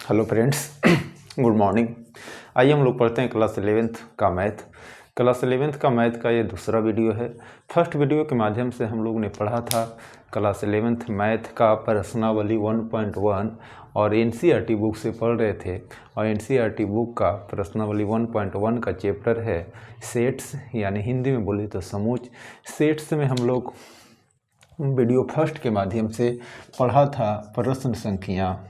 Hello friends, good morning. आइए हम लोग पढ़ते हैं क्लास 11th का मैथ। क्लास 11th का मैथ का ये दूसरा वीडियो है। फर्स्ट वीडियो के माध्यम से हम लोग ने पढ़ा था क्लास 11th मैथ का प्रश्नावली 1.1 और एनसीईआरटी बुक से पढ़ रहे थे। और एनसीईआरटी बुक का प्रश्नावली 1.1 का चैप्टर है सेट्स, यानी हिंदी में बोले तो समूच। सेट्स में हम लोग वीडियो फर्स्ट के माध्यम से पढ़ा था प्रश्न संख्या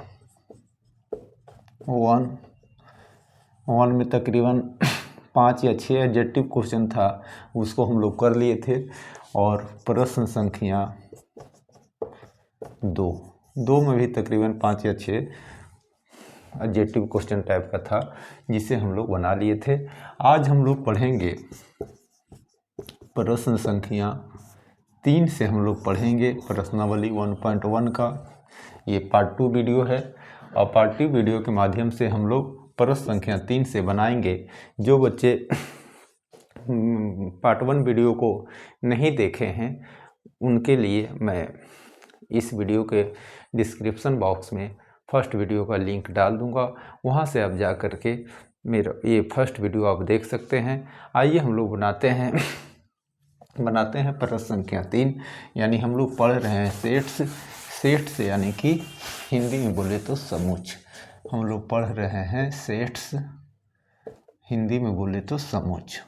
1 में तकरीबन 5 या 6 एडजेक्टिव क्वेश्चन था, उसको हम लोग कर लिए थे। और प्रश्न संख्या 2 में भी तकरीबन 5 या 6 एडजेक्टिव क्वेश्चन टाइप का था, जिसे हम लोग बना लिए थे। आज हम लोग पढ़ेंगे प्रश्न संख्या 3 से हम लोग पढ़ेंगे प्रश्नावली 1.1 का। ये पार्ट 2 वीडियो है और पार्ट 2 वीडियो के माध्यम से हम लोग प्रश्न संख्या 3 से बनाएंगे। जो बच्चे पार्ट 1 वीडियो को नहीं देखे हैं उनके लिए मैं इस वीडियो के डिस्क्रिप्शन बॉक्स में फर्स्ट वीडियो का लिंक डाल दूंगा, वहां से आप जा कर के मेरा ये फर्स्ट वीडियो आप देख सकते हैं। आइए हम लोग बनाते हैं प्रश्न संख्या 3, यानी हम लोग पढ़ रहे हैं सेट्स यानी कि हिंदी में बोले तो समूच। हम लोग पढ़ रहे हैं सेट्स, हिंदी में बोले तो समूच।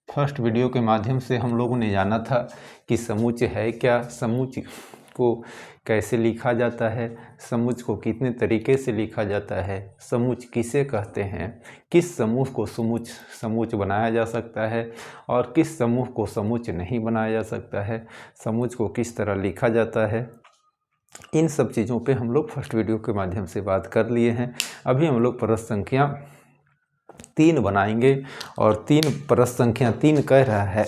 फर्स्ट वीडियो के माध्यम से हम लोगों ने जाना था कि समूच है क्या, समूच को कैसे लिखा जाता है, समूच को कितने तरीके से लिखा जाता है, समूच किसे कहते हैं, किस समूह को समूच बनाया जा सकता है और किस समूह को समूच नहीं बनाया जा सकता है, समूच को किस तरह लिखा जाता है। इन सब चीज़ों पे हम लोग फर्स्ट वीडियो के माध्यम से बात कर लिए हैं। अभी हम लोग प्रश्न संख्या 3 बनाएंगे और प्रश्न संख्या 3 कह रहा है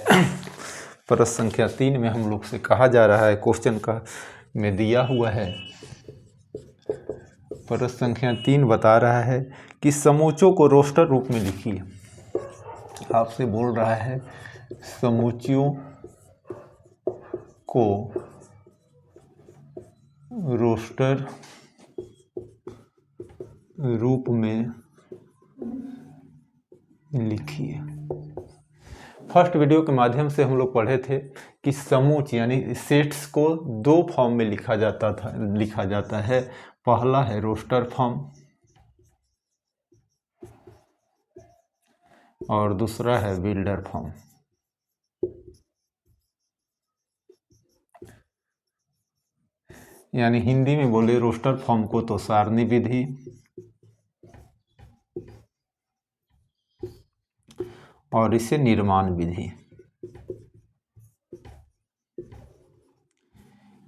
प्रश्न संख्या 3 में हम लोग से कहा जा रहा है, क्वेश्चन का में दिया हुआ है। प्रश्न संख्या 3 बता रहा है कि समूचों को रोस्टर रूप में लिखिए। आपसे बोल रहा है समूचों को रोस्टर रूप में लिखिए। फर्स्ट वीडियो के माध्यम से हम लोग पढ़े थे कि समूच यानी सेट्स को 2 फॉर्म में लिखा जाता है। पहला है रोस्टर फॉर्म और दूसरा है बिल्डर फॉर्म। यानी हिंदी में बोले रोस्टर फॉर्म को तो सारणी विधि और इसे निर्माण विधि,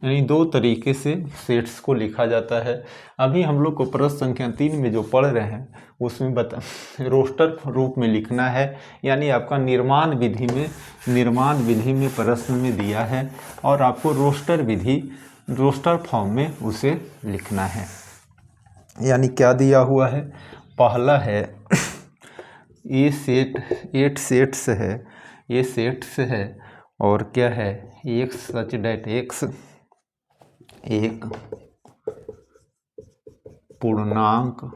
यानी 2 तरीके से सेट्स को लिखा जाता है। अभी हम लोग को प्रश्न संख्या 3 में जो पढ़ रहे हैं उसमें रोस्टर रूप में लिखना है, यानी आपका निर्माण विधि में प्रश्न में दिया है और आपको रोस्टर फॉर्म में उसे लिखना है। यानी क्या दिया हुआ है, पहला है ये 8 सेट्स है, ये सेट्स है और क्या है x सच डेट x एक पूर्णांक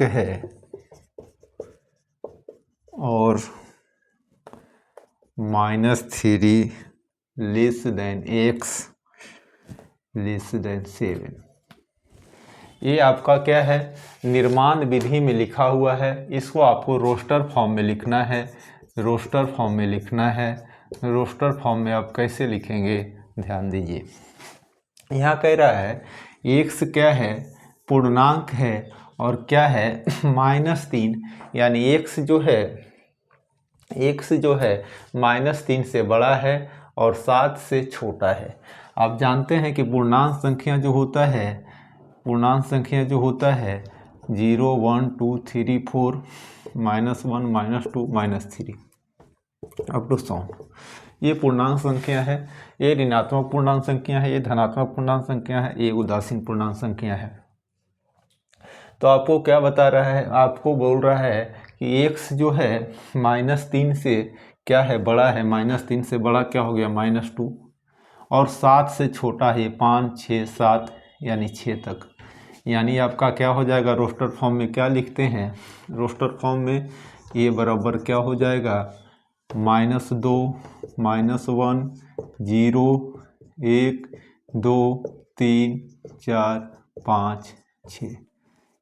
है और -3 less than x less than 7। ये आपका क्या है, निर्माण विधि में लिखा हुआ है। इसको आपको रोस्टर फॉर्म में लिखना है। रोस्टर फॉर्म में आप कैसे लिखेंगे, ध्यान दीजिए। यहाँ कह रहा है x क्या है, पूर्णांक है और क्या है -3, यानी x जो है -3 से बड़ा है और 7 से छोटा है। आप जानते हैं कि पूर्णांक संख्या जो होता है 0 1 2 3 4 -1 -2 -3 अप टू 100, ये पूर्णांक संख्या है। ये ऋणात्मक पूर्णांक संख्या है, ये धनात्मक पूर्णांक संख्या है, ये उदासीन पूर्णांक संख्या है। तो आपको क्या बता रहा है, आपको बोल रहा है कि x जो है -3 से क्या है, बड़ा है। -3 से बड़ा क्या हो गया, -2, और 7 से छोटा है 5, 6, 7 यानी 6 तक। यानी आपका क्या हो जाएगा, रोस्टर फॉर्म में क्या लिखते हैं, रोस्टर फॉर्म में ये बराबर क्या हो जाएगा, -2, -1, 0, 1, 2, 3, 4, 5, 6।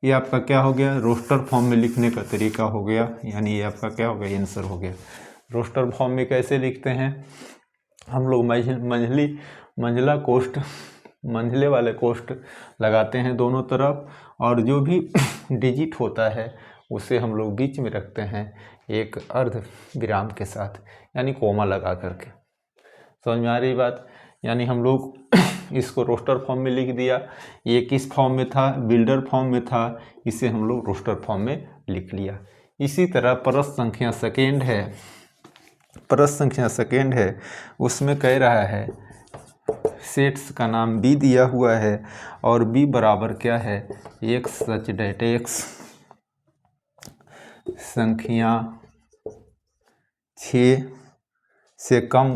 ये आपका क्या हो गया, रोस्टर फॉर्म में लिखने का तरीका हो गया। यानी ये आपका क्या हो गया, आंसर हो गया। रोस्टर फॉर्म में कैसे लिखते हैं हम लोग, मंझला कोष्ठ, मंझले वाले कोष्ठ लगाते हैं दोनों तरफ, और जो भी डिजिट होता है उसे हम लोग बीच में रखते हैं एक अर्ध विराम के साथ, यानी कोमा लगा करके। समझ में आ रही बात। यानी हम लोग इसको रोस्टर फॉर्म में लिख दिया। ये किस फॉर्म में था, बिल्डर फॉर्म में था, इसे हम लोग रोस्टर फॉर्म में लिख लिया। इसी तरह परत संख्या सेकेंड है, परत संख्या सेकेंड है, उसमें कह रहा है सेट्स का नाम बी दिया हुआ है और बी बराबर क्या है, एक्स सच डेट एक्स संख्या 6 से कम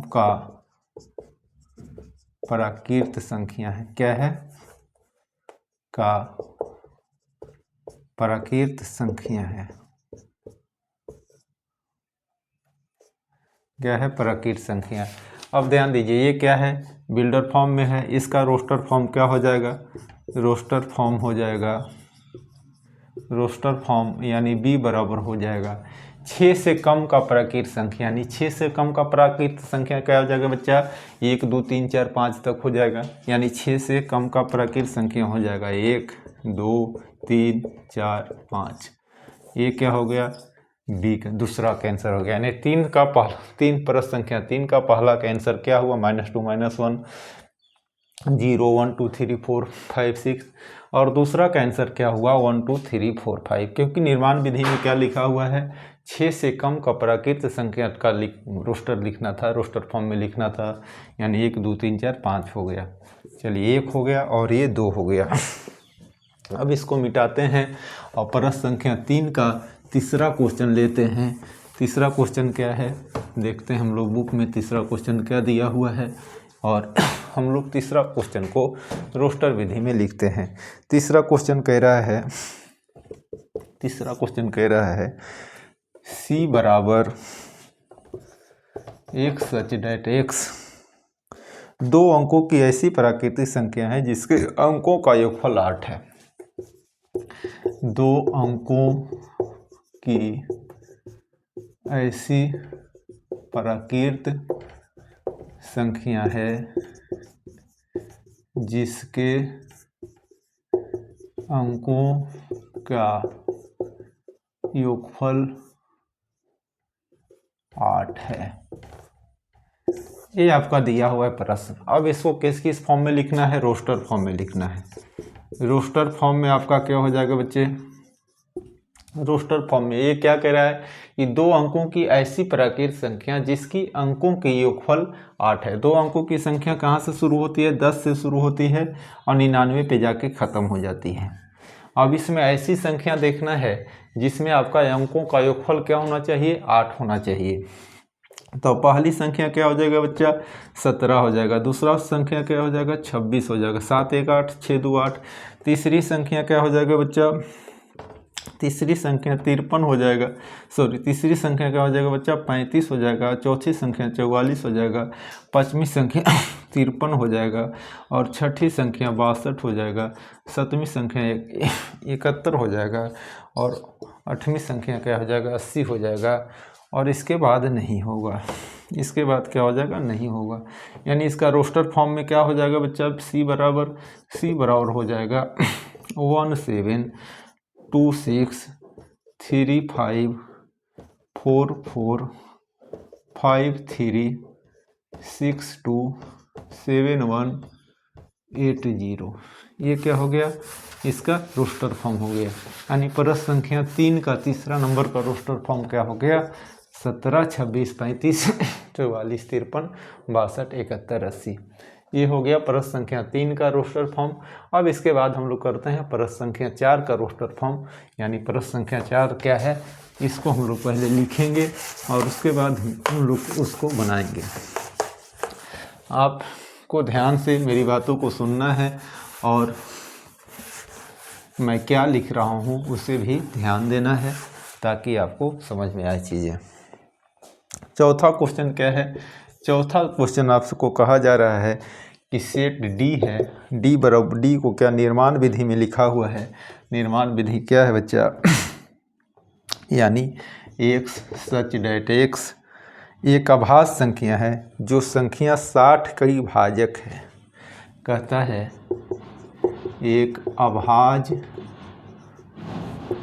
का प्राकृत संख्या है। क्या है, का प्राकृत संख्या है। क्या है, प्राकृत संख्या। अब ध्यान दीजिए, ये क्या है, बिल्डर फॉर्म में है, इसका रोस्टर फॉर्म क्या हो जाएगा, रोस्टर फॉर्म हो जाएगा, रोस्टर फॉर्म यानी बी बराबर हो जाएगा 6 से कम का प्राकृत संख्या। यानी 6 से कम का प्राकृत संख्या क्या हो जाएगा बच्चा, 1, 2, 3, 4, 5 तक हो जाएगा। यानी 6 से कम का प्राकृत संख्या हो जाएगा 1, 2, 3, 4, 5। ये क्या हो गया, बी का दूसरा का आंसर हो गया। यानी 3 परत संख्या 3 का पहला का आंसर क्या हुआ, -2, -1, 0, 1, 2, 3, 4, 5, 6, और दूसरा का आंसर क्या हुआ, 1, 2, 3, 4, 5। क्योंकि निर्माण विधि में क्या लिखा हुआ है, 6 से कम का प्राकृत संख्या का रोस्टर लिखना था, रोस्टर फॉर्म में लिखना था। यानी 1, 2, 3, 4, 5 हो गया। चलिए 1 हो गया और ये 2 हो गया। अब इसको मिटाते हैं और परत संख्या 3 का तीसरा क्वेश्चन लेते हैं। तीसरा क्वेश्चन क्या है, देखते हैं हम लोग बुक में तीसरा क्वेश्चन क्या दिया हुआ है, और हम लोग तीसरा क्वेश्चन को रोस्टर विधि में लिखते हैं। तीसरा क्वेश्चन कह रहा है सी बराबर एक्स सच डेट एक्स 2 अंकों की ऐसी प्राकृतिक संख्या है जिसके अंकों का योगफल 8 है। 2 अंकों की ऐसी प्राकृत संख्या है जिसके अंकों का योगफल 8 है। ये आपका दिया हुआ है प्रश्न। अब इसको किस फॉर्म में लिखना है, रोस्टर फॉर्म में लिखना है। रोस्टर फॉर्म में आपका क्या हो जाएगा बच्चे, रोस्टर फॉर्म में ये क्या कह रहा है कि 2 अंकों की ऐसी प्राकृत संख्या जिसकी अंकों के योगफल 8 है। 2 अंकों की संख्या कहाँ से शुरू होती है, 10 से शुरू होती है और 99 पे जाके ख़त्म हो जाती है। अब इसमें ऐसी संख्या देखना है जिसमें आपका अंकों का योगफल क्या होना चाहिए, 8 होना चाहिए। तो पहली संख्या क्या हो जाएगा बच्चा, 17 हो जाएगा। दूसरा संख्या क्या हो जाएगा, 26 हो जाएगा। 7, 1, 8, 6, 2, 8। तीसरी संख्या क्या हो जाएगा बच्चा, तीसरी संख्या 53 हो जाएगा। तीसरी संख्या क्या हो जाएगा बच्चा, 35 हो जाएगा। चौथी संख्या 44 हो जाएगा। पांचवी संख्या 53 हो जाएगा और छठी संख्या 62 हो जाएगा। सातवीं संख्या 71 हो जाएगा और आठवीं संख्या क्या हो जाएगा, 80 हो जाएगा। और इसके बाद नहीं होगा, इसके बाद क्या हो जाएगा, नहीं होगा। यानी इसका रोस्टर फॉर्म में क्या हो जाएगा बच्चा, सी बराबर हो जाएगा 1 7 2 6 3 5 4 4 5 3 6 2 7 1 8 0। ये क्या हो गया, इसका रोस्टर फॉर्म हो गया। यानी परत संख्या 3 का तीसरा नंबर का रोस्टर फॉर्म क्या हो गया, 17 26 35 44 53 62 71 80। ये हो गया प्रश्न संख्या 3 का रोस्टर फॉर्म। अब इसके बाद हम लोग करते हैं प्रश्न संख्या 4 का रोस्टर फॉर्म। यानी प्रश्न संख्या 4 क्या है, इसको हम लोग पहले लिखेंगे और उसके बाद हम लोग उसको बनाएंगे। आपको ध्यान से मेरी बातों को सुनना है और मैं क्या लिख रहा हूँ उसे भी ध्यान देना है ताकि आपको समझ में आए चीज़ें। चौथा क्वेश्चन क्या है, चौथा क्वेश्चन आपको कहा जा रहा है कि सेट डी है, डी बराबर डी को क्या निर्माण विधि में लिखा हुआ है। निर्माण विधि क्या है बच्चा, यानी एक्स सच डेट एक्स एक अभाज्य संख्या है जो संख्या 60 का भाजक है। कहता है एक अभाज्य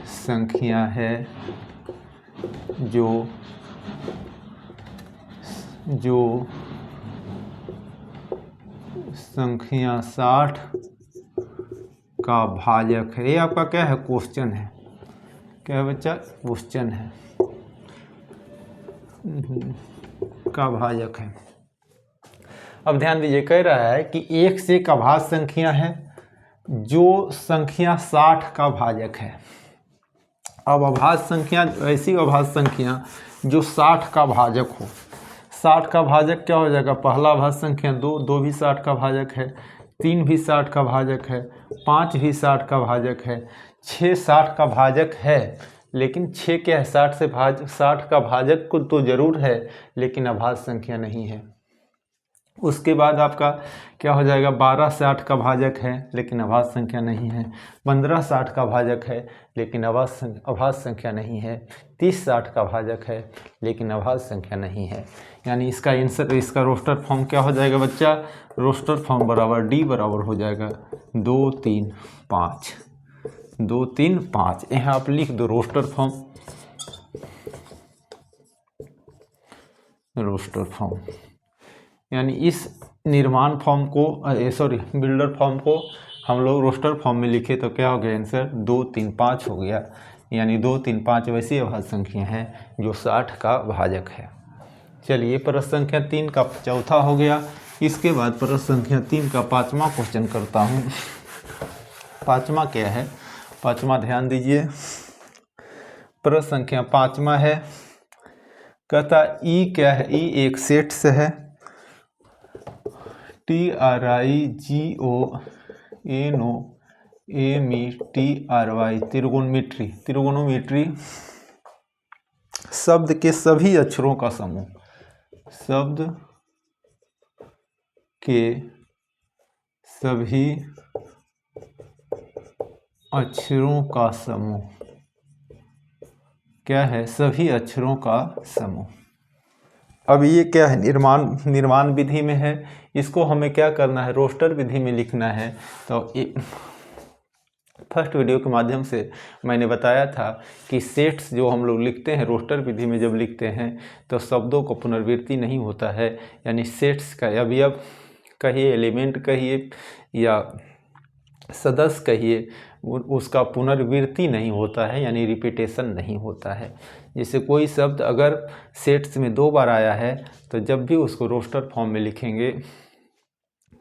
संख्या है जो संख्या 60 का भाजक है। ये आपका क्या है, क्वेश्चन है। क्या है बच्चा, क्वेश्चन है, का भाजक है। अब ध्यान दीजिए, कह रहा है कि एक से एक अभाज्य संख्या है जो संख्या 60 का भाजक है। अब अभाज्य संख्या, ऐसी अभाज्य संख्या जो 60 का भाजक हो। 60 का भाजक क्या हो जाएगा, पहला अभाज्य संख्या 2, 2 भी 60 का भाजक है, 3 भी 60 का भाजक है, 5 भी 60 का भाजक है, 6 60 का भाजक है। लेकिन 6 क्या है, 60 का भाजक को तो जरूर है लेकिन अभाज्य संख्या नहीं है। उसके बाद आपका क्या हो जाएगा, 12 60 का भाजक है लेकिन अभाज्य संख्या नहीं है, 15 60 का भाजक है लेकिन अभाज्य संख्या नहीं है, 30 60 का भाजक है लेकिन अभाज्य संख्या नहीं है। यानी इसका आंसर, इसका रोस्टर फॉर्म क्या हो जाएगा बच्चा, रोस्टर फॉर्म बराबर डी बराबर हो जाएगा 2 3 5, 2 3 5। यहाँ आप लिख दो रोस्टर फॉर्म, रोस्टर फॉर्म। यानी इस निर्माण फॉर्म को, बिल्डर फॉर्म को हम लोग रोस्टर फॉर्म में लिखे तो क्या हो गया आंसर, 2 3 5 हो गया। यानी 2 3 5 वैसी अभाज्य संख्या है जो 60 का भाजक है। चलिए प्रश्न संख्या 3 का चौथा हो गया। इसके बाद प्रश्न संख्या 3 का पाँचवा क्वेश्चन करता हूँ। पाँचवा क्या है, पाँचवा ध्यान दीजिए, प्रश्न संख्या 5वां है। कहता ई क्या है, ई एक सेट से है, TRIGONOMETRY, त्रिगोनोमेट्री शब्द के सभी अक्षरों का समूह, शब्द के सभी अक्षरों का समूह। क्या है, सभी अक्षरों का समूह। अब ये क्या है, निर्माण विधि में है। इसको हमें क्या करना है, रोस्टर विधि में लिखना है। तो फर्स्ट वीडियो के माध्यम से मैंने बताया था कि सेट्स जो हम लोग लिखते हैं रोस्टर विधि में जब लिखते हैं तो शब्दों को पुनर्वृत्ति नहीं होता है। यानी सेट्स का अवयव कहिए, एलिमेंट कहिए या सदस्य कहिए, उसका पुनर्वृत्ति नहीं होता है, यानी रिपीटेशन नहीं होता है। जैसे कोई शब्द अगर सेट्स में 2 बार आया है तो जब भी उसको रोस्टर फॉर्म में लिखेंगे,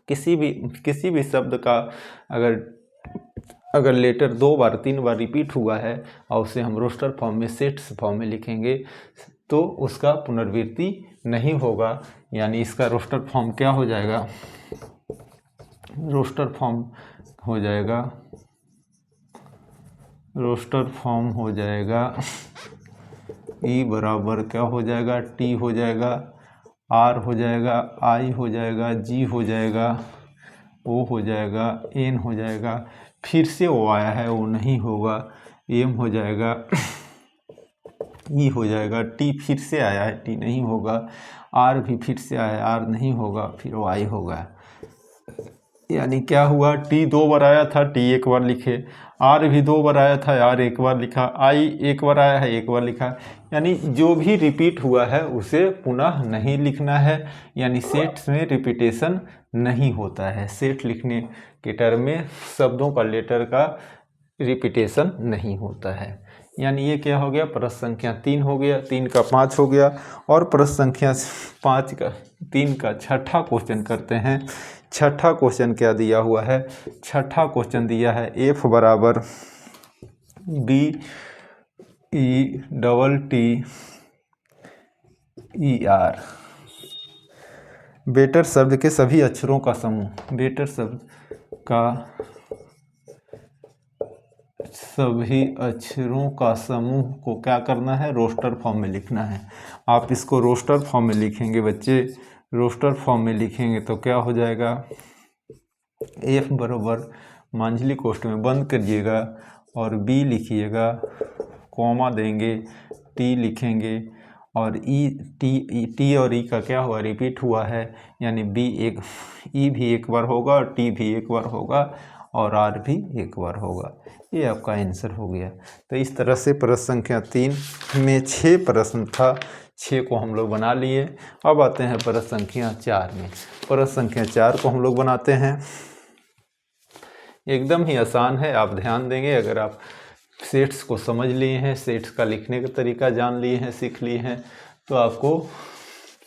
किसी भी शब्द का अगर लेटर 2 बार 3 बार रिपीट हुआ है और उसे हम रोस्टर फॉर्म में, सेट्स फॉर्म में लिखेंगे तो उसका पुनर्वृत्ति नहीं होगा। यानी इसका रोस्टर फॉर्म क्या हो जाएगा, रोस्टर फॉर्म हो जाएगा, रोस्टर फॉर्म हो जाएगा ई बराबर क्या हो जाएगा, टी हो जाएगा, आर हो जाएगा, आई हो जाएगा, जी हो जाएगा, ओ हो जाएगा, एन हो जाएगा, फिर से ओ आया है ओ नहीं होगा, एम हो जाएगा, ई हो जाएगा, टी फिर से आया है टी नहीं होगा, आर भी फिर से आया है आर नहीं होगा, फिर ओ आई होगा। यानी क्या हुआ, टी 2 बार आया था टी 1 बार लिखे, आर भी 2 बार आया था आर 1 बार लिखा, आई 1 बार आया है 1 बार लिखा। यानी जो भी रिपीट हुआ है उसे पुनः नहीं लिखना है। यानी सेट्स में रिपीटेशन नहीं होता है। सेट लिखने के टर्म में शब्दों का लेटर का रिपीटेशन नहीं होता है। यानी ये क्या हो गया, प्रश्न संख्या 3 हो गया, 3 का 5 हो गया। और प्रश्न संख्या 3 का छठा क्वेश्चन करते हैं। छठा क्वेश्चन क्या दिया हुआ है? छठा क्वेश्चन दिया है F बराबर BETTER, बेटर शब्द के सभी अक्षरों का समूह। बेटर शब्द का सभी अक्षरों का समूह को क्या करना है? रोस्टर फॉर्म में लिखना है। आप इसको रोस्टर फॉर्म में लिखेंगे बच्चे, रोस्टर फॉर्म में लिखेंगे तो क्या हो जाएगा? F बराबर मांझली कोष्ठ में बंद करिएगा और B लिखिएगा, कॉमा देंगे, T लिखेंगे और T और E का क्या हुआ? रिपीट हुआ है, यानी E भी एक बार होगा और T भी एक बार होगा और R भी एक बार होगा। ये आपका आंसर हो गया। तो इस तरह से प्रश्न संख्या 3 में 6 प्रश्न था, 6 को हम लोग बना लिए। अब आते हैं प्रश्न संख्या 4 में। प्रश्न संख्या 4 को हम लोग बनाते हैं, एकदम ही आसान है। आप ध्यान देंगे, अगर आप सेट्स को समझ लिए हैं, सेट्स का लिखने का तरीका जान लिए हैं, सीख लिए हैं, तो आपको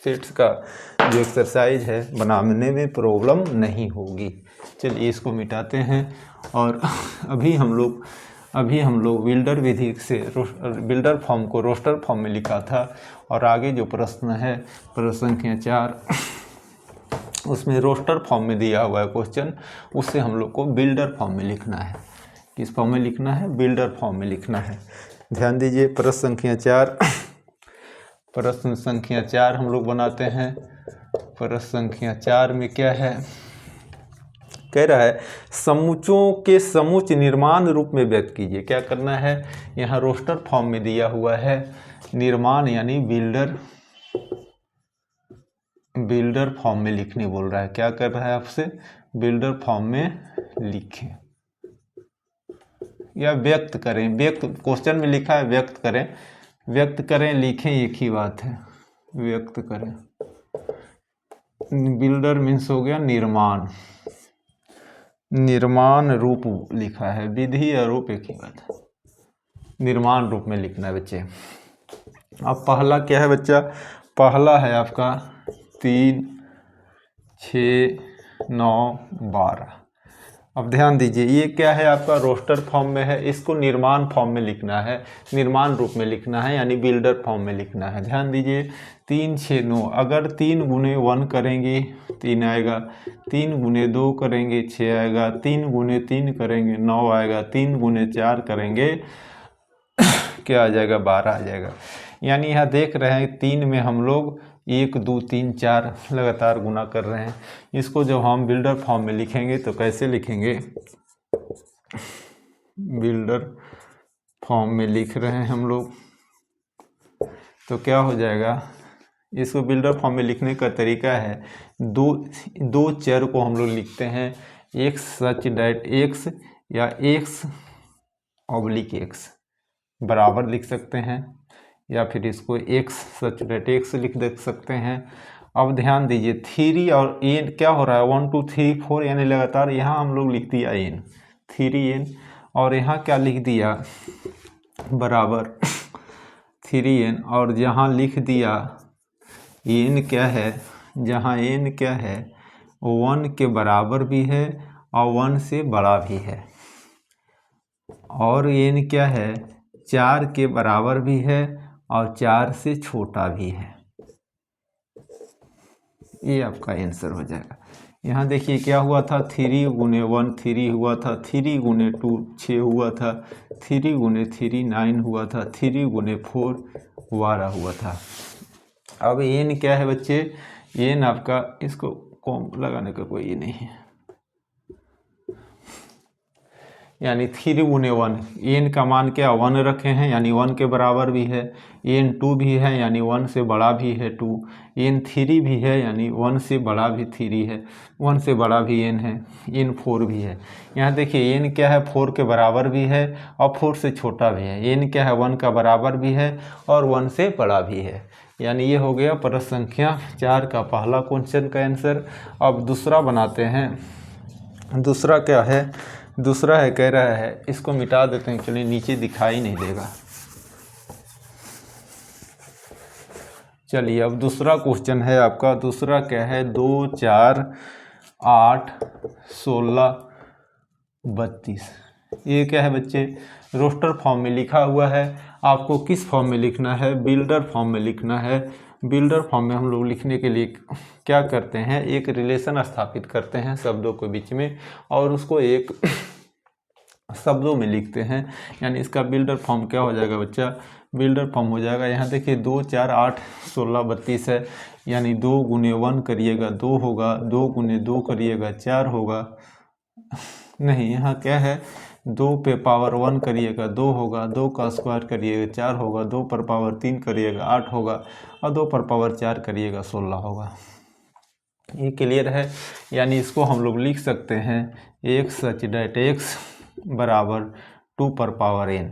सेट्स का जो एक्सरसाइज है बनाने में प्रॉब्लम नहीं होगी। चलिए इसको मिटाते हैं और अभी हम लोग बिल्डर विधि से बिल्डर फॉर्म को रोस्टर फॉर्म में लिखा था और आगे जो प्रश्न है प्रश्न संख्या 4 उसमें रोस्टर फॉर्म में दिया हुआ है क्वेश्चन, उससे हम लोग को बिल्डर फॉर्म में लिखना है। किस फॉर्म में लिखना है? बिल्डर फॉर्म में लिखना है। ध्यान दीजिए, प्रश्न संख्या 4 प्रश्न संख्या 4 हम लोग बनाते हैं। प्रश्न संख्या 4 में क्या है? कह रहा है समुच्चों के समुच्च निर्माण रूप में व्यक्त कीजिए। क्या करना है? यहाँ रोस्टर फॉर्म में दिया हुआ है, निर्माण यानी बिल्डर फॉर्म में लिखने बोल रहा है। क्या कर रहा है आपसे? बिल्डर फॉर्म में लिखें या व्यक्त करें। व्यक्त क्वेश्चन में लिखा है व्यक्त करें, व्यक्त करें लिखें एक ही बात है, व्यक्त करें। बिल्डर मीन्स हो गया निर्माण, निर्माण रूप लिखा है, विधि और रूप एक ही बात है, निर्माण रूप में लिखना है बच्चे। अब पहला क्या है बच्चा? पहला है आपका 3, 6, 9, 12। अब ध्यान दीजिए, ये क्या है आपका? रोस्टर फॉर्म में है, इसको निर्माण फॉर्म में लिखना है, निर्माण रूप में लिखना है, यानी बिल्डर फॉर्म में लिखना है। ध्यान दीजिए 3, 6, 9, अगर 3 गुने 1 करेंगे 3 आएगा, 3 गुने 2 करेंगे 6 आएगा, 3 गुने 3 करेंगे 9 आएगा, 3 गुने 4 करेंगे क्या आ जाएगा? 12 आ जाएगा। यानी यहाँ देख रहे हैं 3 में हम लोग 1, 2, 3, 4 लगातार गुना कर रहे हैं। इसको जब हम बिल्डर फॉर्म में लिखेंगे तो कैसे लिखेंगे? बिल्डर फॉर्म में लिख रहे हैं हम लोग, तो क्या हो जाएगा? इसको बिल्डर फॉर्म में लिखने का तरीका है, दो चर को हम लोग लिखते हैं, x सच डैट x या x ऑब्लिक x बराबर लिख सकते हैं, या फिर इसको x सच डैट x लिख दे सकते हैं। अब ध्यान दीजिए 3 और n क्या हो रहा है? 1, 2, 3, 4 यानी लगातार यहाँ हम लोग लिख दिया n, 3n, और यहाँ क्या लिख दिया? बराबर 3n, और जहाँ लिख दिया n क्या है? जहाँ n क्या है? 1 के बराबर भी है और 1 से बड़ा भी है, और n क्या है? 4 के बराबर भी है और 4 से छोटा भी है। ये आपका आंसर हो जाएगा। यहाँ देखिए क्या हुआ था? 3 गुने 1 3 हुआ था, 3 गुने 2 6 हुआ था, 3 गुने 3 9 हुआ था, 3 गुने 4 12 हुआ था। अब n क्या है बच्चे? n आपका, इसको कॉम लगाने का कोई नहीं है, यानी 3 गुने 1, n का मान क्या? 1 रखे हैं, यानी 1 के बराबर भी है, n 2 भी है, यानी 1 से बड़ा भी है 2, n 3 भी है, यानी 1 से बड़ा भी 3 है, 1 से बड़ा भी n है, n 4 भी है। यहाँ देखिए n क्या है? 4 के बराबर भी है और 4 से छोटा भी है। n क्या है? 1 का बराबर भी है और 1 से बड़ा भी है। यानी ये हो गया प्रश्न संख्या 4 का पहला क्वेश्चन का आंसर। अब दूसरा बनाते हैं। दूसरा क्या है? दूसरा है, कह रहा है, इसको मिटा देते हैं, चलिए नीचे दिखाई नहीं देगा। चलिए अब दूसरा क्वेश्चन है आपका। दूसरा क्या है? 2, 4 8, 16, 32। ये क्या है बच्चे, रोस्टर फॉर्म में लिखा हुआ है। आपको किस फॉर्म में लिखना है, बिल्डर फॉर्म में लिखना है। बिल्डर फॉर्म में हम लोग लिखने के लिए क्या करते हैं, एक रिलेशन स्थापित करते हैं शब्दों के बीच में और उसको एक शब्दों में लिखते हैं। यानी इसका बिल्डर फॉर्म क्या हो जाएगा बच्चा, बिल्डर फॉर्म हो जाएगा, यहाँ देखिए 2, 4, 8, 16, 32 है। यानी 2 गुने 1 करिएगा 2 होगा, 2 गुने 2 करिएगा 4 होगा, नहीं यहाँ क्या है, 2 पे पावर 1 करिएगा 2 होगा, 2 का स्क्वायर करिएगा 4 होगा, 2 पर पावर 3 करिएगा 8 होगा और 2 पर पावर 4 करिएगा 16 होगा। ये क्लियर है। यानी इसको हम लोग लिख सकते हैं x सच डैट x बराबर 2 पर पावर n,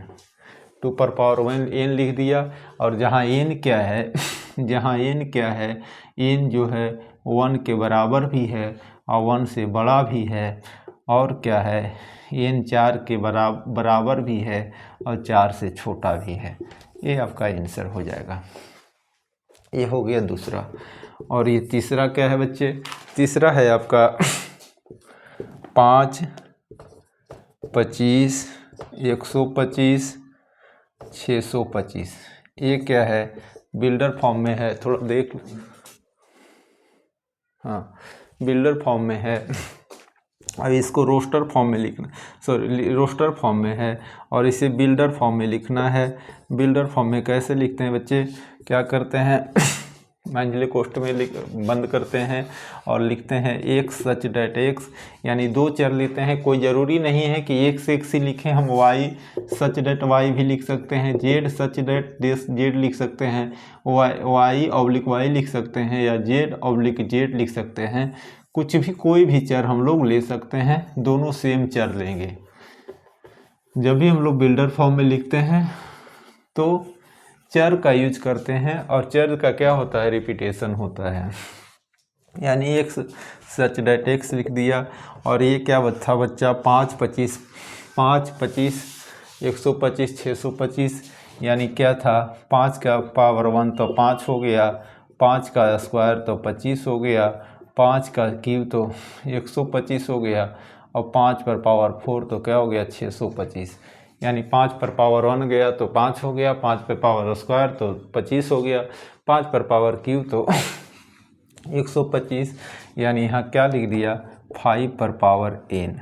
2 पर पावर n लिख दिया। और जहाँ n क्या है जहाँ n क्या है, n जो है 1 के बराबर भी है और 1 से बड़ा भी है, और क्या है, n 4 के बराबर भी है और 4 से छोटा भी है। ये आपका आंसर हो जाएगा। ये हो गया दूसरा। और ये तीसरा क्या है बच्चे, तीसरा है आपका 5, 25, 125, 625। ये क्या है, बिल्डर फॉर्म में है, थोड़ा देख, हाँ बिल्डर फॉर्म में है। अब इसको रोस्टर फॉर्म में लिखना, सॉरी रोस्टर फॉर्म में है और इसे बिल्डर फॉर्म में लिखना है। बिल्डर फॉर्म में कैसे लिखते हैं बच्चे, क्या करते हैं माइनली कोष्ठ में बंद करते हैं और लिखते हैं x सच डैट x, यानी 2 चर लेते हैं। कोई ज़रूरी नहीं है कि एक से एक ही लिखें, हम y सच डैट y भी लिख सकते हैं, z सच डैट z लिख सकते हैं, y ऑब्लिक y लिख सकते हैं या z ऑब्लिक z लिख सकते हैं। कुछ भी, कोई भी चर हम लोग ले सकते हैं, दोनों सेम चर लेंगे। जब भी हम लोग बिल्डर फॉर्म में लिखते हैं तो चर का यूज करते हैं और चर का क्या होता है, रिपीटेशन होता है। यानी x सच डैट x लिख दिया। और ये क्या था बच्चा, 5, 25, 5, 25, 125, 625। यानी क्या था, 5 का पावर 1 तो 5 हो गया, 5 का स्क्वायर तो 25 हो गया, 5 का क्यूब तो 125 हो गया और 5 पर पावर 4 तो क्या हो गया, 625। यानी 5 पर पावर 1 गया तो 5 हो गया, 5 पर पावर स्क्वायर तो 25 हो गया, 5 पर पावर क्यूब तो 125। यानी यहाँ क्या लिख दिया, 5 पर पावर n,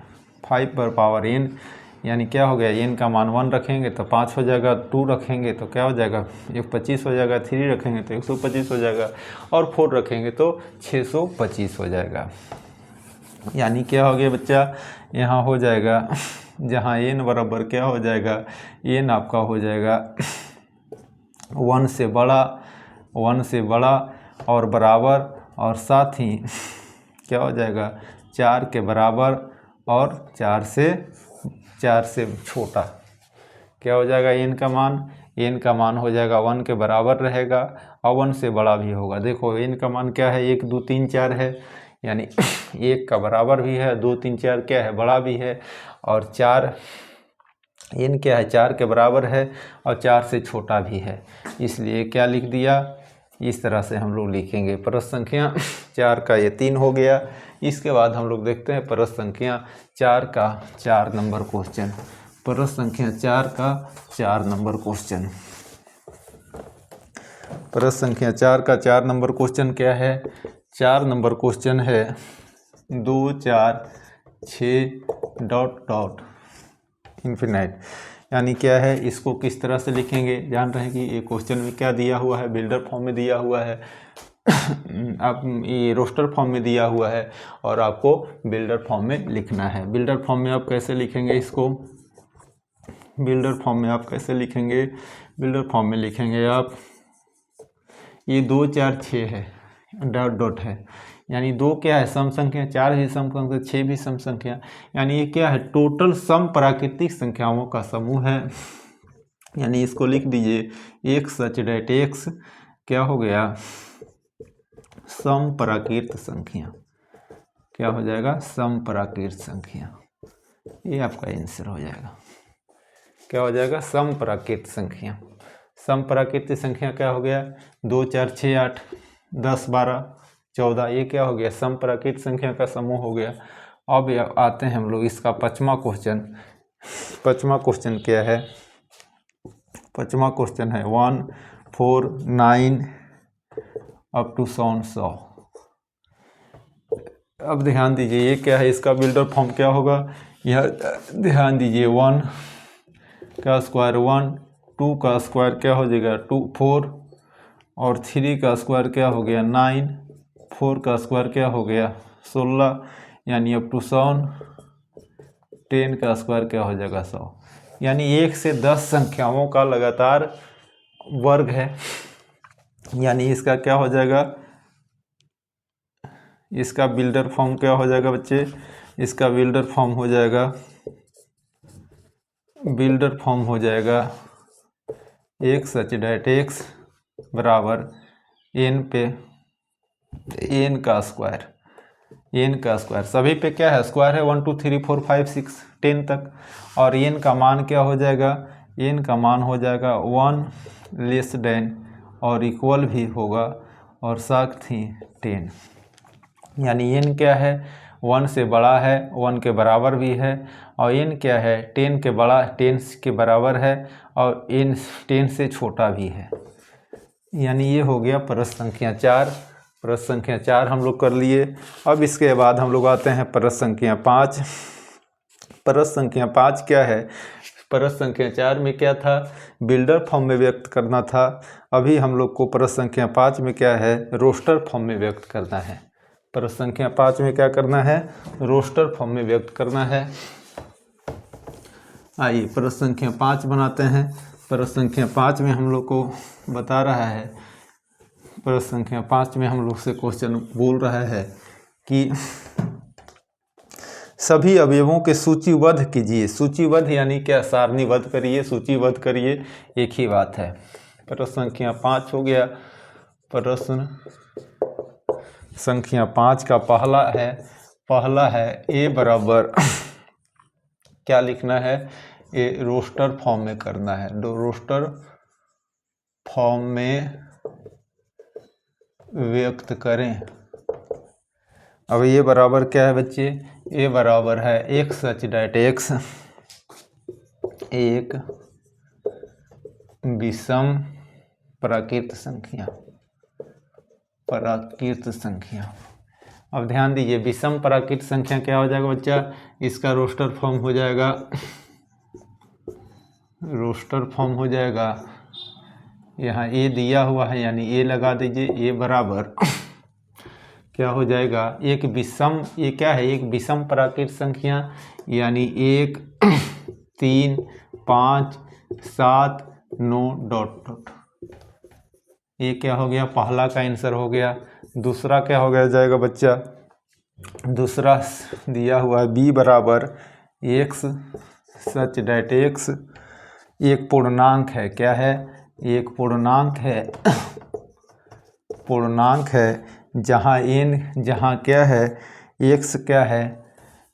5 पर पावर n। यानी क्या हो गया, n का मान 1 रखेंगे तो 5 हो जाएगा, 2 रखेंगे तो क्या हो जाएगा, 125 हो जाएगा, 3 रखेंगे तो 125 हो जाएगा और 4 रखेंगे तो 625 हो जाएगा। यानी क्या हो गया बच्चा, यहाँ हो जाएगा, जहाँ n बराबर क्या हो जाएगा, n आपका हो जाएगा 1 से बड़ा, 1 से बड़ा और बराबर, और साथ ही क्या हो जाएगा, 4 के बराबर और 4 से छोटा। क्या हो जाएगा, n का मान हो जाएगा 1 के बराबर रहेगा और 1 से बड़ा भी होगा। देखो n का मान क्या है, 1, 2, 3, 4 है, यानी 1 का बराबर भी है, 2, 3, 4 क्या है, बड़ा भी है, और 4 n क्या है, 4 के बराबर है और 4 से छोटा भी है। इसलिए क्या लिख दिया, इस तरह से हम लोग लिखेंगे। परत संख्या 4 का ये 3 हो गया। इसके बाद हम लोग देखते हैं परत संख्या 4 का 4 नंबर क्वेश्चन। परत संख्या 4 का 4 नंबर क्वेश्चन। परत संख्या 4 का 4 नंबर क्वेश्चन क्या है, 4 नंबर क्वेश्चन है 2, 4, 6 डॉट डॉट इन्फिनाइट। यानी क्या है, इसको किस तरह से लिखेंगे, जान रहे हैं कि ये क्वेश्चन में क्या दिया हुआ है, बिल्डर फॉर्म में दिया हुआ है आप ये रोस्टर फॉर्म में दिया हुआ है और आपको बिल्डर फॉर्म में लिखना है। बिल्डर फॉर्म में आप कैसे लिखेंगे इसको, बिल्डर फॉर्म में आप कैसे लिखेंगे, बिल्डर फॉर्म में लिखेंगे आप, ये 2, 4, 6 है, डॉट डॉट है, यानी 2 क्या है, सम संख्या, 4 भी सम संख्या, 6 भी सम संख्या। यानी ये क्या है, टोटल सम प्राकृतिक संख्याओं का समूह है। यानी इसको लिख दीजिए x सच डैट x क्या हो गया, सम प्राकृत संख्या। क्या हो जाएगा, सम प्राकृत संख्या। ये आपका आंसर हो जाएगा। क्या हो जाएगा, सम प्राकृत संख्या। सम प्राकृत संख्या क्या हो गया, 2, 4, 6, 8, 10, 12, 14। ये क्या हो गया? समप्राकृत संख्या का समूह हो गया। अब आते हैं हम लोग इसका पाँचवा क्वेश्चन। पाँचवा क्वेश्चन क्या है? पाँचवा क्वेश्चन है 1, 4, 9 अप टू 100। अब ध्यान दीजिए ये क्या है, इसका बिल्डर फॉर्म क्या होगा? यह ध्यान दीजिए 1 का स्क्वायर 1, 2 का स्क्वायर क्या हो जाएगा 2 4, और 3 का स्क्वायर क्या हो गया 9, 4 का स्क्वायर क्या हो गया 16, यानी अप टू 100। 10 का स्क्वायर क्या हो जाएगा 100। यानी 1 से 10 संख्याओं का लगातार वर्ग है। यानी इसका क्या हो जाएगा? इसका बिल्डर फॉर्म क्या हो जाएगा बच्चे? इसका बिल्डर फॉर्म हो जाएगा, बिल्डर फॉर्म हो जाएगा x सच डैट x बराबर n पे n का स्क्वायर। n का स्क्वायर सभी पे क्या है? स्क्वायर है। 1 2 3 4 5 6 10 तक। और n का मान क्या हो जाएगा? n का मान हो जाएगा 1 लेस देन और इक्वल भी होगा और साथ ही 10। यानी n क्या है? 1 से बड़ा है, 1 के बराबर भी है। और n क्या है? 10 के बड़ा 10 के बराबर है और n 10 से छोटा भी है। यानी ये हो गया प्रश्न संख्या 4। प्रश्न संख्या 4 हम लोग कर लिए। अब इसके बाद हम लोग आते हैं प्रश्न संख्या 5। प्रश्न संख्या 5 क्या है? प्रश्न संख्या 4 में क्या था? बिल्डर फॉर्म में व्यक्त करना था। अभी हम लोग को प्रश्न संख्या 5 में क्या है? रोस्टर फॉर्म में व्यक्त करना है। प्रश्न संख्या 5 में क्या करना है? रोस्टर फॉर्म में व्यक्त करना है। आइए प्रश्न संख्या 5 बनाते हैं। प्रश्न संख्या 5 में हम लोग को बता रहा है, प्रश्न संख्या 5 में हम लोग से क्वेश्चन बोल रहा है कि सभी अवयवों के सूचीबद्ध कीजिए। सूचीबद्ध यानी क्या? सारणीबद्ध करिए, सूचीबद्ध करिए, एक ही बात है। प्रश्न संख्या 5 हो गया। प्रश्न संख्या 5 का पहला है a बराबर क्या लिखना है? ए रोस्टर फॉर्म में करना है। रोस्टर फॉर्म में व्यक्त करें। अब ये बराबर क्या है बच्चे? ए बराबर है x सच डैट x एक विषम प्राकृत संख्या। प्राकृत संख्या। अब ध्यान दीजिए विषम प्राकृत संख्या क्या हो जाएगा बच्चा? इसका रोस्टर फॉर्म हो जाएगा, रोस्टर फॉर्म हो जाएगा। यहाँ ए दिया हुआ है यानी ए लगा दीजिए। ए बराबर क्या हो जाएगा? एक विषम, ये क्या है? एक विषम प्राकृत संख्या यानी 1 3 5 7 9 डॉट डॉट। ये क्या हो गया? पहला का आंसर हो गया। दूसरा क्या हो गया जाएगा बच्चा? दूसरा दिया हुआ है b बराबर x सच डैट x एक पूर्णांक है। क्या है? एक पूर्णांक है। पूर्णांक है जहाँ जहाँ क्या है? x क्या है?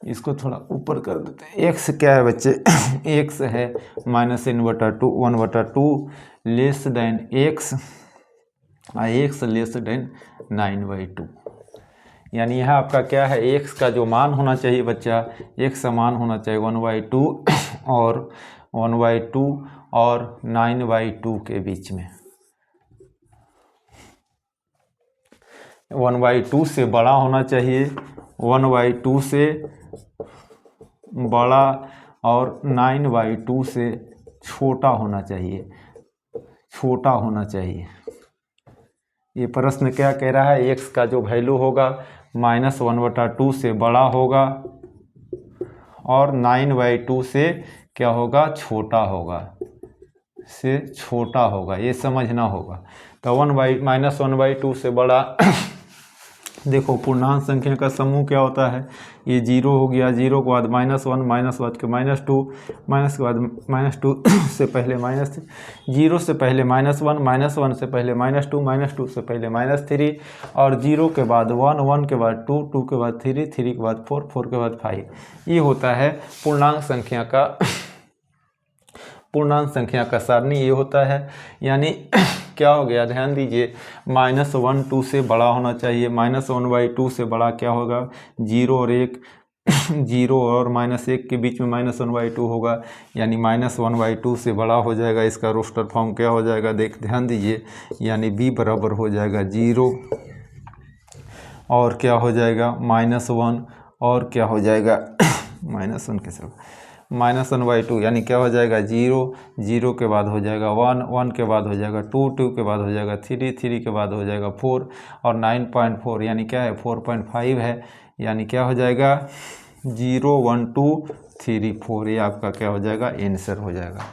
इसको थोड़ा ऊपर कर देते हैं। x क्या है बच्चे? x है -n/2 1/2 less than x less than 9/2। यानी यहाँ आपका क्या है? x का जो मान होना चाहिए बच्चा, x का मान होना चाहिए 1/2 और 1/2 और 9/2 के बीच में। 1/2 से बड़ा होना चाहिए, 1/2 से बड़ा और 9/2 से छोटा होना चाहिए, छोटा होना चाहिए। ये प्रश्न क्या कह रहा है? x का जो वैल्यू होगा -1/2 से बड़ा होगा और 9/2 से क्या होगा? छोटा होगा, से छोटा होगा। ये समझना होगा। तो -1/2 से बड़ा देखो पूर्णांक संख्या का समूह क्या होता है? ये 0 हो गया, 0 के बाद -1 -1 के -2 माइनस के बाद -2 से पहले -3, 0 से पहले -1 -1 से पहले -2 -2 से पहले -3 और 0 के बाद 1 1 के बाद 2 2 के बाद 3 3 के बाद 4 4 के बाद 5। ये होता है पूर्णांक संख्या का, पूर्णांक संख्या का सारणी ये होता है। यानी क्या हो गया, ध्यान दीजिए, -1 2 से बड़ा होना चाहिए। -1/2 से बड़ा क्या होगा, 0 और 1 0 और -1 के बीच में -1/2 होगा, यानी -1/2 से बड़ा हो जाएगा। इसका रोस्टर फॉर्म क्या हो जाएगा, देख ध्यान दीजिए, यानी b बराबर हो जाएगा 0 और क्या हो जाएगा -1 और क्या हो जाएगा -1 के साथ -1/2, यानी क्या हो जाएगा 0 0 के बाद हो जाएगा 1 1 के बाद हो जाएगा 2 2 के बाद हो जाएगा 3 3 के बाद हो जाएगा 4 और 9.4 यानी क्या है 4.5 है, यानी क्या हो जाएगा 0 1 2 3 4, ये आपका क्या हो जाएगा आंसर हो जाएगा।